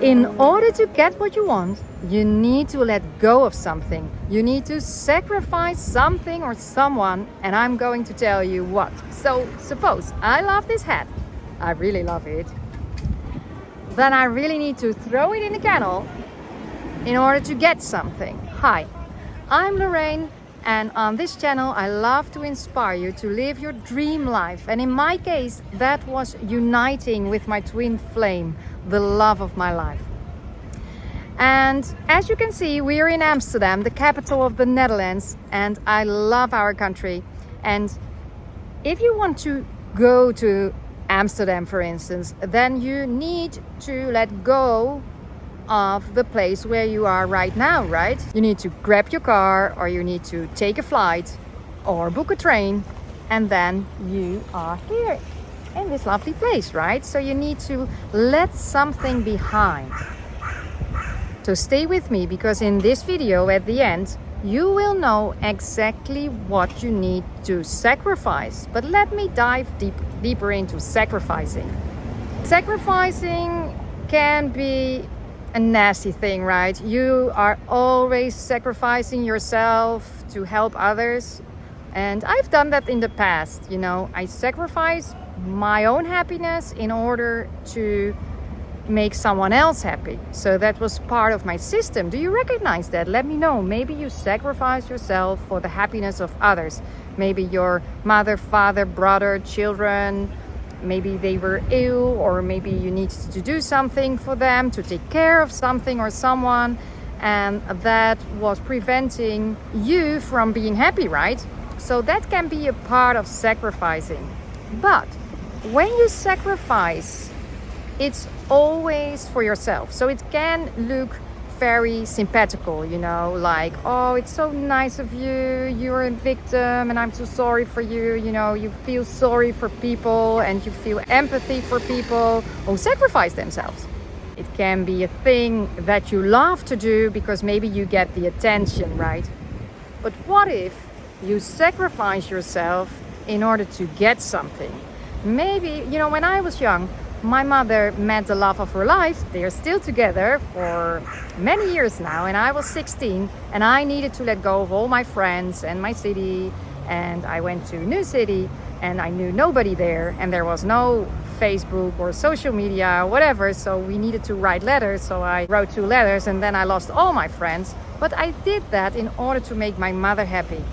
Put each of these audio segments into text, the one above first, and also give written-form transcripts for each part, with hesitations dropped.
In order to get what you want, you need to let go of something. You need to sacrifice something or someone, and I'm going to tell you what. So suppose I love this hat. I really love it. Then I really need to throw it in the kennel in order to get something. Hi, I'm Lorraine, and on this channel I love to inspire you to live your dream life. And in my case, that was uniting with my twin flame, the love of my life. And as you can see, we are in Amsterdam, the capital of the Netherlands, and I love our country. And if you want to go to Amsterdam, for instance, then you need to let go of the place where you are right now, right? You need to grab your car, or you need to take a flight or book a train, and then you are here in this lovely place, right? So you need to let something behind. So stay with me, because in this video at the end you will know exactly what you need to sacrifice. But let me dive deeper into sacrificing. Sacrificing can be a nasty thing, right? You are always sacrificing yourself to help others. And I've done that in the past, you know. I sacrificed my own happiness in order to make someone else happy. So that was part of my system. Do you recognize that? Let me know. Maybe you sacrifice yourself for the happiness of others. Maybe your mother, father, brother, children, maybe they were ill, or maybe you needed to do something for them, to take care of something or someone, and that was preventing you from being happy, right? So that can be a part of sacrificing. But when you sacrifice, it's always for yourself. So it can look very sympathical, you know, like, oh, it's so nice of you, you're a victim and I'm so sorry for you. You know, you feel sorry for people and you feel empathy for people who sacrifice themselves. It can be a thing that you love to do because maybe you get the attention, right? But what if you sacrifice yourself in order to get something? Maybe, you know, when I was young, my mother met the love of her life. They are still together for many years now, and I was 16 and I needed to let go of all my friends and my city, and I went to a new city and I knew nobody there, and there was no Facebook or social media or whatever, so we needed to write letters. So I wrote 2 letters and then I lost all my friends. But I did that in order to make my mother happy.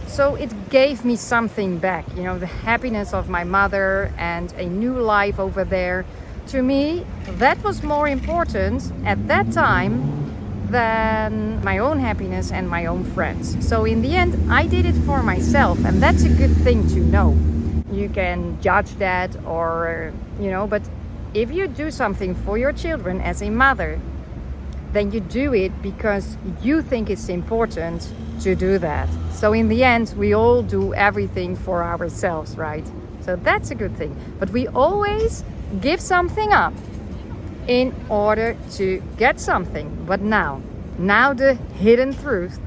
So it gave me something back, you know, the happiness of my mother and a new life over there. To me, that was more important at that time than my own happiness and my own friends. So in the end, I did it for myself, and that's a good thing to know. You can judge that, or, you know, but if you do something for your children as a mother, then you do it because you think it's important to do that. So in the end, we all do everything for ourselves, right? So that's a good thing. But we always give something up in order to get something. But now the hidden truth: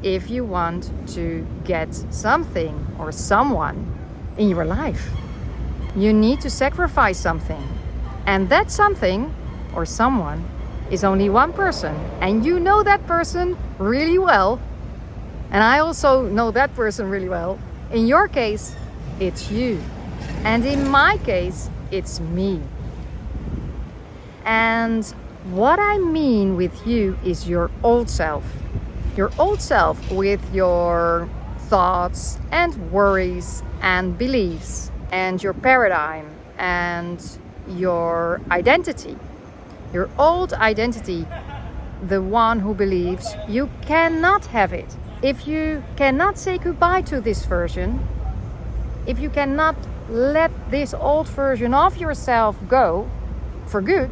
if you want to get something or someone in your life, you need to sacrifice something. And that something or someone is only one person, and you know that person really well, and I also know that person really well. In your case, it's you, and in my case, it's me. And what I mean with you is your old self with your thoughts and worries and beliefs and your paradigm and your identity. Your old identity, the one who believes you cannot have it. If you cannot say goodbye to this version, if you cannot let this old version of yourself go for good,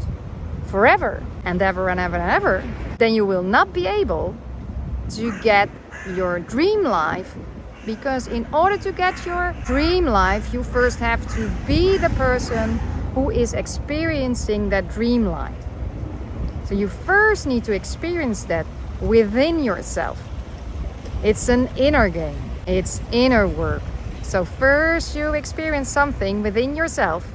forever and ever and ever and ever, then you will not be able to get your dream life. Because in order to get your dream life, you first have to be the person who is experiencing that dream life. So you first need to experience that within yourself. It's an inner game. It's inner work. So first you experience something within yourself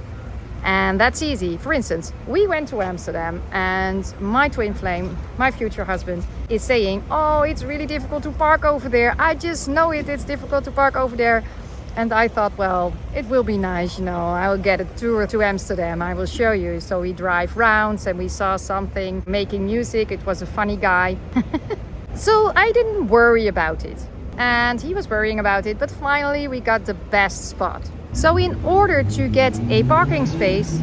And that's easy. For instance, we went to Amsterdam and my twin flame, my future husband, is saying, oh, it's really difficult to park over there. I just know it's difficult to park over there. And I thought, well, it will be nice, I will get a tour to Amsterdam. I will show you. So we drive rounds and we saw something making music. It was a funny guy. So I didn't worry about it. And he was worrying about it. But finally, we got the best spot. So in order to get a parking space,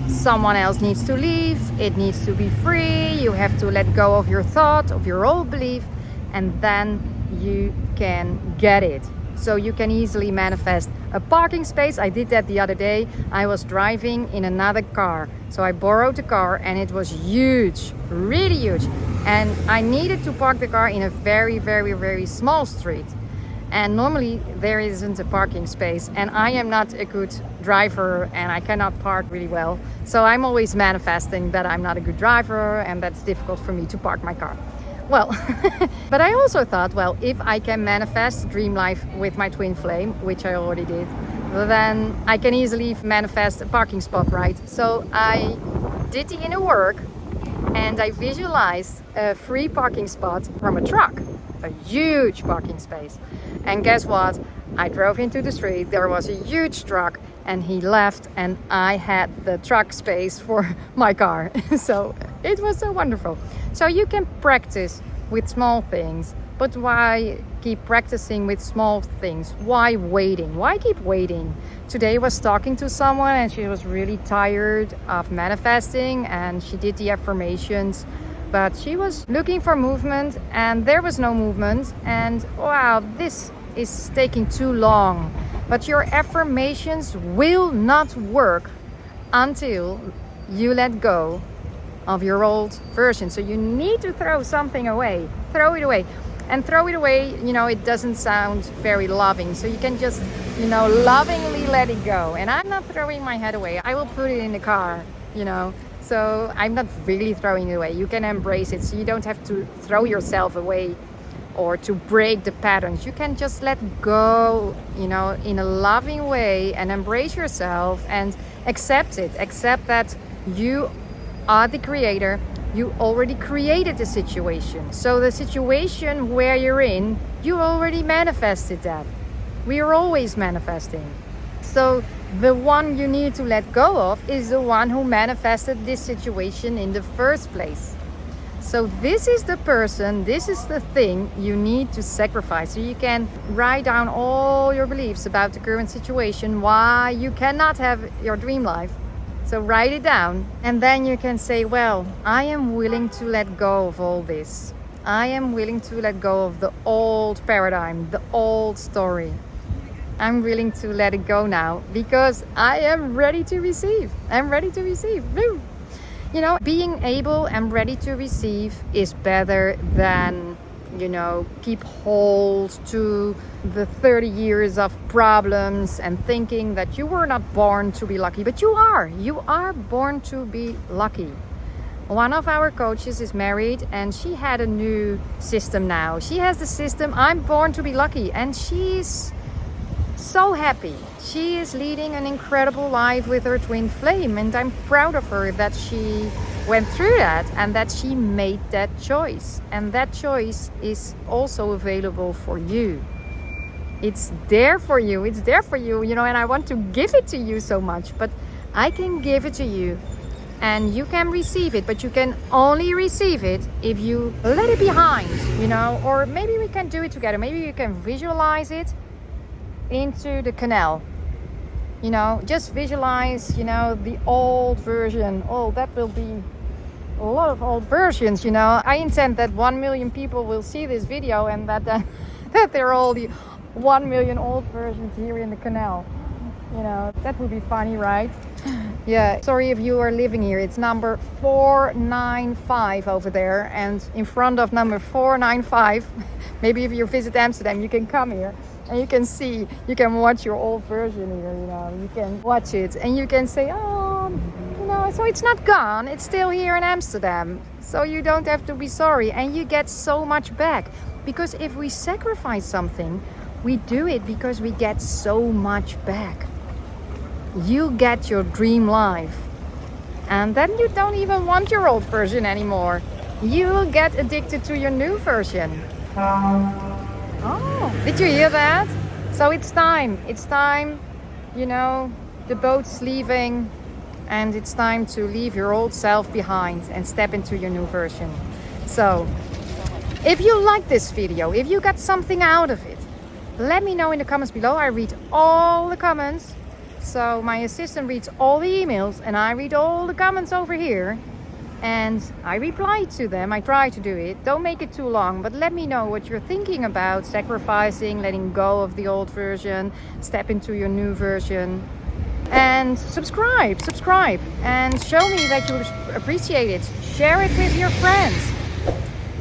someone else needs to leave. It needs to be free. You have to let go of your thought, of your old belief. And then you can get it. So you can easily manifest a parking space. I did that the other day. I was driving in another car. So I borrowed a car and it was huge, really huge. And I needed to park the car in a very, very, very small street. And normally there isn't a parking space. And I am not a good driver and I cannot park really well. So I'm always manifesting that I'm not a good driver and that's difficult for me to park my car. Well, but I also thought, well, if I can manifest dream life with my twin flame, which I already did, then I can easily manifest a parking spot, right? So I did the inner work and I visualized a free parking spot from a truck, a huge parking space. And guess what? I drove into the street, there was a huge truck and he left and I had the truck space for my car. So it was so wonderful. So you can practice with small things, but why keep practicing with small things? Why waiting? Why keep waiting? Today I was talking to someone and she was really tired of manifesting and she did the affirmations, but she was looking for movement and there was no movement and wow, this is taking too long. But your affirmations will not work until you let go of your old version. So you need to throw something away. Throw it away. And throw it away, it doesn't sound very loving. So you can just, lovingly let it go. And I'm not throwing my head away. I will put it in the car, So I'm not really throwing it away. You can embrace it. So you don't have to throw yourself away or to break the patterns. You can just let go, in a loving way and embrace yourself and accept it. Accept that you are the creator. You already created the situation. So the situation where you're in, you already manifested that. We are always manifesting. So the one you need to let go of is the one who manifested this situation in the first place. So this is the person, this is the thing you need to sacrifice. So you can write down all your beliefs about the current situation, why you cannot have your dream life. So write it down and then you can say, well, I am willing to let go of all this. I am willing to let go of the old paradigm, the old story. I'm willing to let it go now because I am ready to receive. I'm ready to receive. Woo! Being able and ready to receive is better than, keep hold to the 30 years of problems and thinking that you were not born to be lucky. But you are. You are born to be lucky. One of our coaches is married and she had a new system now. She has the system, I'm born to be lucky. And she's so happy. She is leading an incredible life with her twin flame, and I'm proud of her that she went through that and that she made that choice. And that choice is also available for you. It's there for you. It's there for you, and I want to give it to you so much, but I can give it to you and you can receive it, but you can only receive it if you let it behind, or maybe we can do it together. Maybe you can visualize it into the canal. Just visualize, the old version. Oh, that will be a lot of old versions, I intend that 1 million people will see this video and that they're all the 1 million old versions here in the canal. That would be funny, right? Yeah, sorry if you are living here. It's number 495 over there, and in front of number 495, maybe if you visit Amsterdam, you can come here. And you can watch your old version here, you can watch it and you can say, so it's not gone, it's still here in Amsterdam. So you don't have to be sorry and you get so much back. Because if we sacrifice something, we do it because we get so much back. you get your dream life. And then you don't even want your old version anymore. You'll get addicted to your new version. Oh, did you hear that? So it's time. It's time, the boat's leaving, and it's time to leave your old self behind and step into your new version. So, if you like this video, if you got something out of it, let me know in the comments below. I read all the comments. So my assistant reads all the emails and I read all the comments over here. And I reply to them. I try to do it. Don't make it too long, but let me know what you're thinking about sacrificing, letting go of the old version, step into your new version. And subscribe, and show me that you appreciate it. Share it with your friends.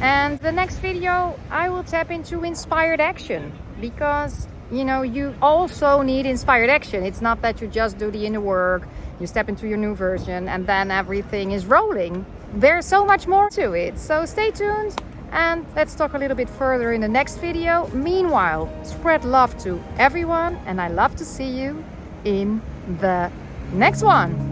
And the next video, I will tap into inspired action, because you also need inspired action. It's not that you just do the inner work, you step into your new version, and then everything is rolling. There's so much more to it. So stay tuned, and let's talk a little bit further in the next video. Meanwhile, spread love to everyone, and I love to see you in the next one.